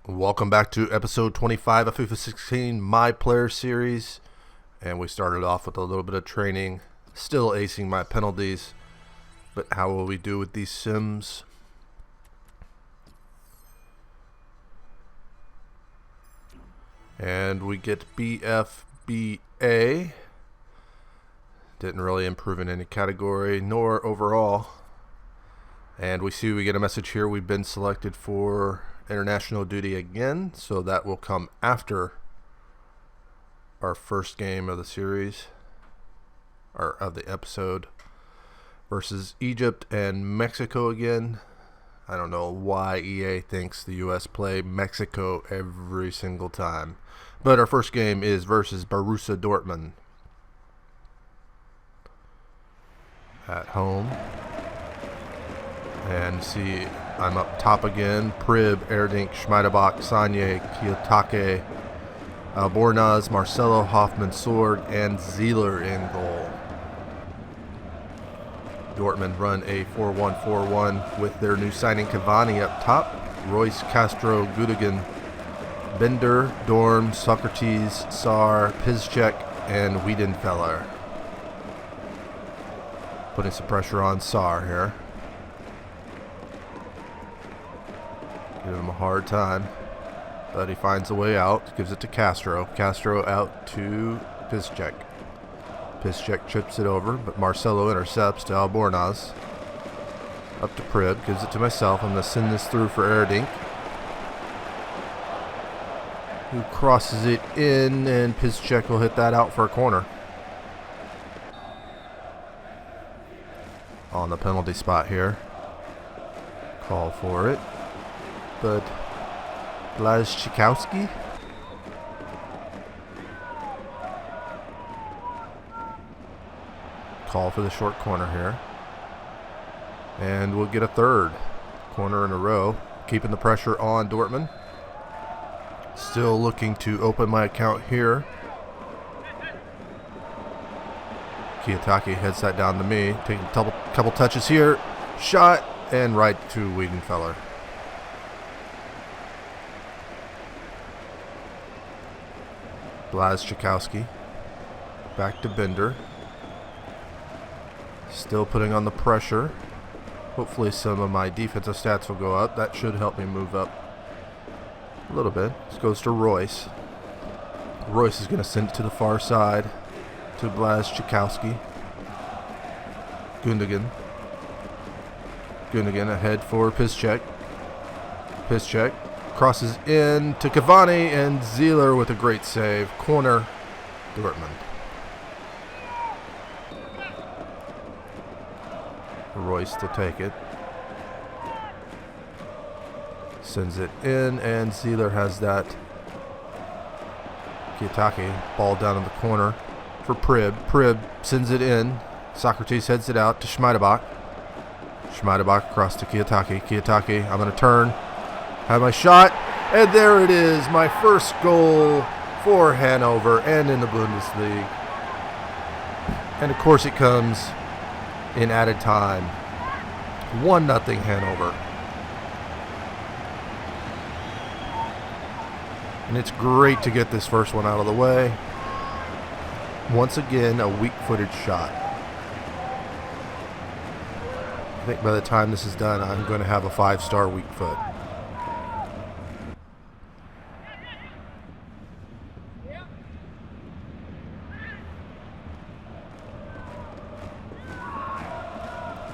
Welcome back to episode 25 of FIFA 16 My Player Series. And we started off with a little bit of training, still acing my penalties. But how will we do with these sims? And we get BFBA. Didn't really improve in any category, nor overall. And we get a message here. We've been selected for international duty again, so that will come after our first game of the series, or of the episode, versus Egypt and Mexico again. I don't know why EA thinks the US play Mexico every single time, but our first game is versus Borussia Dortmund at home. And see, I'm up top again. Prib, Erdink, Schmeidebach, Sanye, Kiyotake, Albornoz, Marcelo, Hoffman, Sorg, and Zieler in goal. Dortmund run a 4-1-4-1 with their new signing Cavani up top. Royce, Castro, Gudogan, Bender, Dorm, Socrates, Sar, Piszczek, and Wiedenfeller. Putting some pressure on Sar here. Give him a hard time, but he finds a way out. Gives it to Castro. Castro out to Piszczek. Piszczek chips it over, but Marcelo intercepts to Albornoz. Up to Prib. Gives it to myself. I'm going to send this through for Erdink, who crosses it in, and Piszczek will hit that out for a corner. On the penalty spot here. Call for it. But Blaszczykowski call for the short corner here, and we'll get a third corner in a row, keeping the pressure on Dortmund. Still looking to open my account here. Kiyotake heads that down to me, taking a couple touches here, shot, and right to Wiedenfeller. Blaszczykowski back to Bender, still putting on the pressure. Hopefully some of my defensive stats will go up. That should help me move up a little bit. This goes to Royce. Royce is going to send it to the far side to Blaszczykowski. Gundogan ahead for Piszczek. Piszczek crosses in to Cavani, and Zieler with a great save. Corner, Dortmund. Royce to take it. Sends it in, and Zieler has that. Kiyotake, ball down in the corner for Prib. Prib sends it in. Socrates heads it out to Schmeidebach. Schmeidebach across to Kiyotake. Kiyotake, I'm going to turn. Have my shot, and there it is, my first goal for Hanover and in the Bundesliga. And of course it comes in added time. 1-0 Hanover. And it's great to get this first one out of the way. Once again, a weak-footed shot. I think by the time this is done, I'm going to have a 5-star weak foot.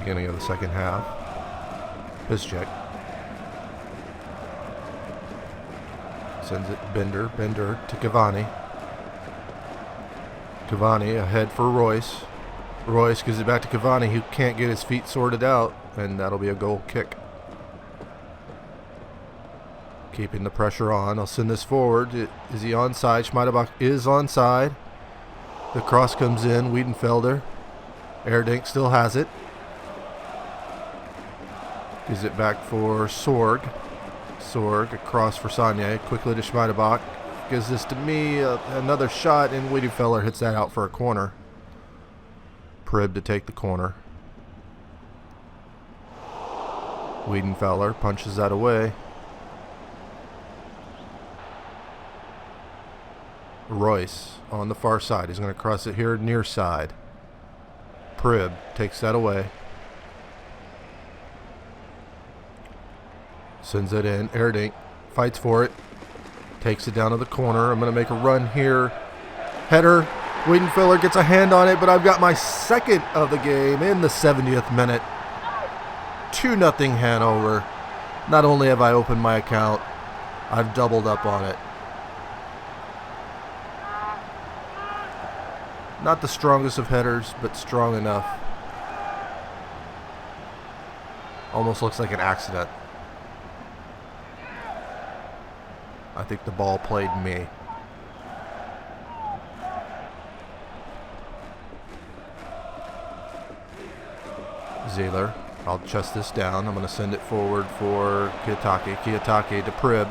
Beginning of the second half. Piszczek sends it Bender to Cavani. Cavani ahead for Royce. Royce gives it back to Cavani, who can't get his feet sorted out, and that'll be a goal kick. Keeping the pressure on. I'll send this forward. Is he onside? Schmeidebach is onside. The cross comes in. Wiedenfelder. Erdink still has it. Gives it back for Sorg. Sorg across for Sanye. Quickly to Schmeidebach. Gives this to me. Another shot, and Wiedenfeller hits that out for a corner. Prib to take the corner. Wiedenfeller punches that away. Royce on the far side. He's going to cross it here near side. Prib takes that away. Sends it in. Erdink fights for it. Takes it down to the corner. I'm going to make a run here. Header. Wiedenfeller gets a hand on it, but I've got my second of the game in the 70th minute. 2-0 Hanover. Not only have I opened my account, I've doubled up on it. Not the strongest of headers, but strong enough. Almost looks like an accident. I think the ball played me. Zahler. I'll chest this down. I'm going to send it forward for Kiyotake. Kiyotake to Prib.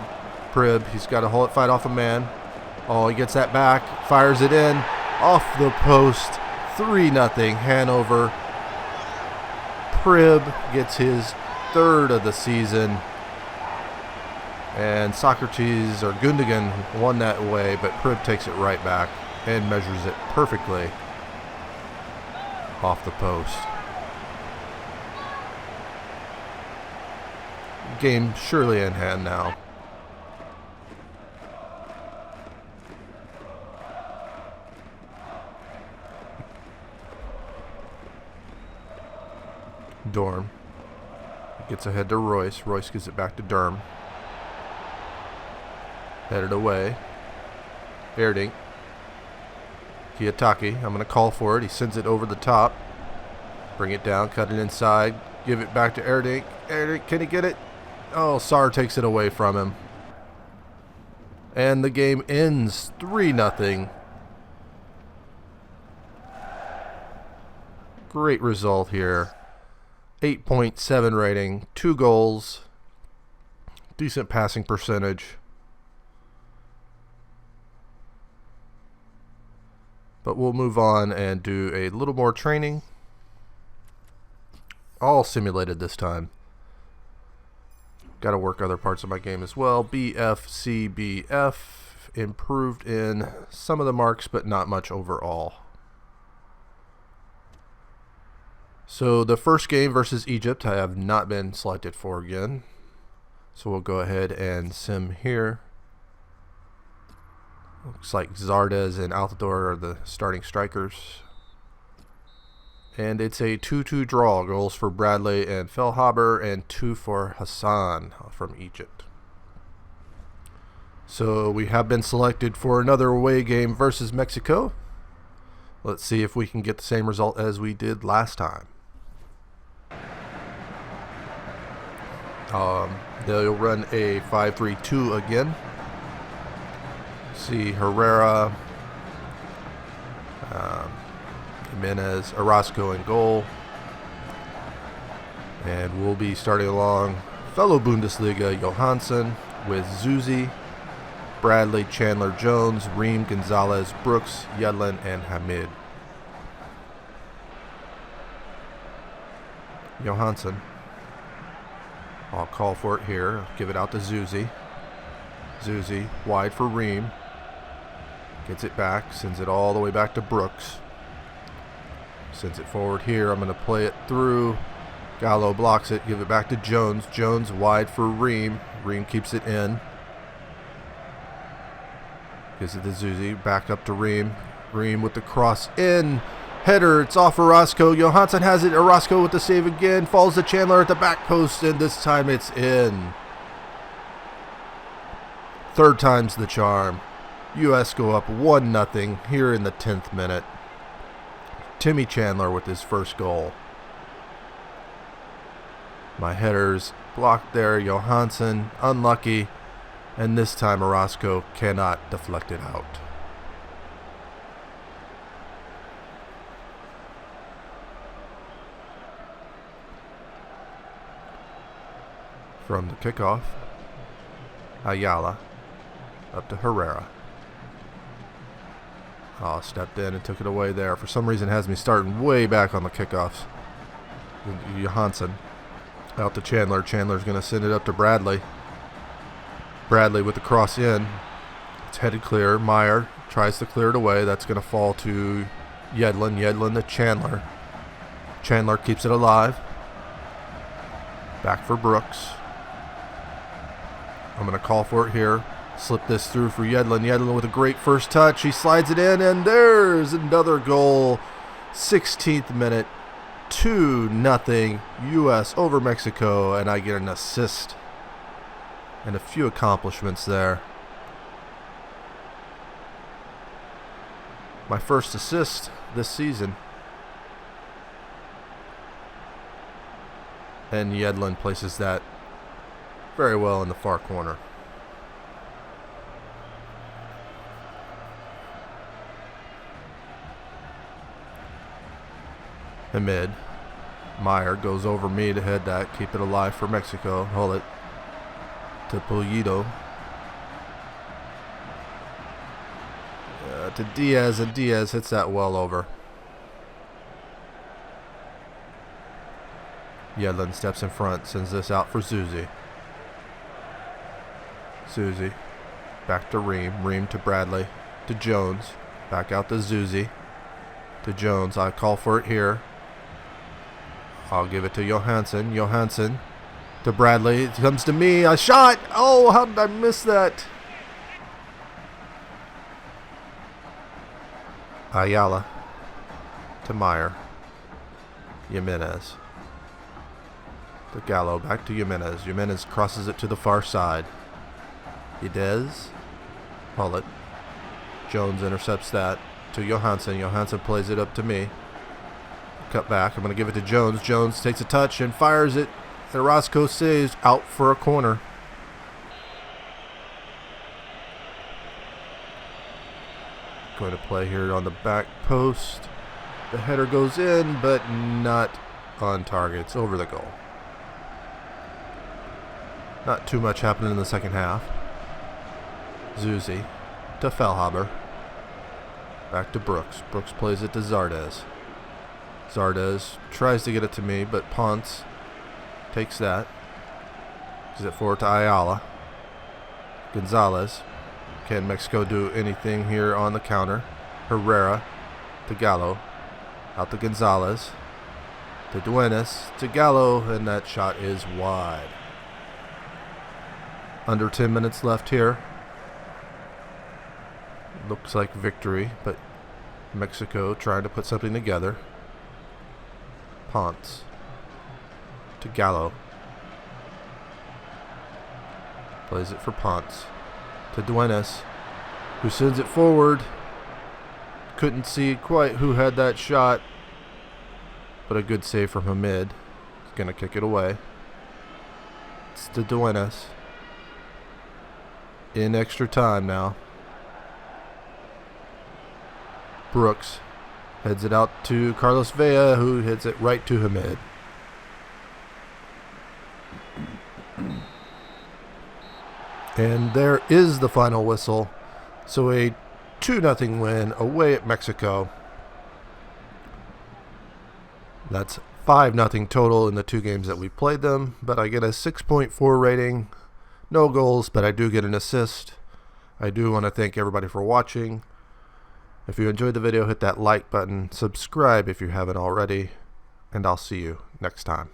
Prib, he's got to fight off a man. Oh, he gets that back. Fires it in. Off the post. 3-0 Hanover. Prib gets his third of the season. And Socrates or Gundogan won that way, but Prib takes it right back and measures it perfectly off the post. Game surely in hand now. Dorm gets ahead to Royce. Royce gives it back to Derm. Headed away. Erdink. Kiyotake. I'm going to call for it. He sends it over the top. Bring it down. Cut it inside. Give it back to Erdink. Erdink, can he get it? Oh, Sar takes it away from him. And the game ends 3-0. Great result here. 8.7 rating. 2 goals. Decent passing percentage. But we'll move on and do a little more training. All simulated this time. Got to work other parts of my game as well. BFCBF. Improved in some of the marks, but not much overall. So the first game versus Egypt, I have not been selected for again. So we'll go ahead and sim here. Looks like Zardes and Altidore are the starting strikers. And it's a 2-2 draw. Goals for Bradley and Fellhaber and 2 for Hassan from Egypt. So we have been selected for another away game versus Mexico. Let's see if we can get the same result as we did last time. They'll run a 5-3-2 again. See Herrera, Jimenez, Orozco in goal. And we'll be starting along fellow Bundesliga Johansson with Zuzi, Bradley, Chandler, Jones, Ream, Gonzalez, Brooks, Yedlin, and Hamid. Johansson. I'll call for it here. Give it out to Zuzi. Zuzi, wide for Ream. Gets it back, sends it all the way back to Brooks. Sends it forward here. I'm going to play it through. Gallo blocks it. Give it back to Jones. Jones wide for Ream. Ream keeps it in. Gives it to Zuzi. Back up to Ream. Ream with the cross in. Header. It's off Orozco. Johansson has it. Orozco with the save again. Falls to Chandler at the back post, and this time it's in. Third time's the charm. U.S. go up 1-0 here in the 10th minute. Timmy Chandler with his first goal. My header's blocked there. Johansson unlucky. And this time Orozco cannot deflect it out. From the kickoff, Ayala up to Herrera. Oh, stepped in and took it away there. For some reason, it has me starting way back on the kickoffs. Johansson out to Chandler. Chandler's going to send it up to Bradley. Bradley with the cross in. It's headed clear. Meyer Tries to clear it away. That's going to fall to Yedlin. Yedlin to Chandler. Chandler keeps it alive. Back for Brooks. I'm going to call for it here. Slip this through for Yedlin. Yedlin with a great first touch. He slides it in, and there's another goal. 16th minute. 2-0 U.S. over Mexico, and I get an assist. And a few accomplishments there. My first assist this season. And Yedlin places that very well in the far corner. Hamid. Meyer goes over me to head that. Keep it alive for Mexico. Hold it to Pulido. To Diaz, and Diaz hits that well over. Yedlin steps in front, sends this out for Zuzi. Zuzi. Back to Ream. Ream to Bradley. To Jones. Back out to Zuzi. To Jones. I call for it here. I'll give it to Johansson. Johansson to Bradley. It comes to me. I shot. Oh, how did I miss that? Ayala to Meyer. Jimenez to Gallo. Back to Jimenez. Jimenez crosses it to the far side. Idez. Pull it. Jones intercepts that to Johansson. Johansson plays it up to me. Cut back. I'm going to give it to Jones. Jones takes a touch and fires it. And Roscoe saves out for a corner. Going to play here on the back post. The header goes in, but not on target. It's over the goal. Not too much happening in the second half. Zuzi to Fellhaber. Back to Brooks. Brooks plays it to Zardes. Zardes tries to get it to me, but Ponce takes that. Gives it forward to Ayala. Gonzalez. Can Mexico do anything here on the counter? Herrera to Gallo. Out to Gonzalez. To Duenas. To Gallo. And that shot is wide. Under 10 minutes left here. Looks like victory, but Mexico trying to put something together. Ponce to Gallo. Plays it for Ponce. To Duenas, who sends it forward. Couldn't see quite who had that shot, but a good save from Hamid. He's going to kick it away. It's to Duenas. In extra time now. Brooks heads it out to Carlos Vela, who hits it right to Hamid. And there is the final whistle. So a 2-0 win away at Mexico. That's 5-0 total in the two games that we played them. But I get a 6.4 rating. No goals, but I do get an assist. I do want to thank everybody for watching. If you enjoyed the video, hit that like button. Subscribe if you haven't already. And I'll see you next time.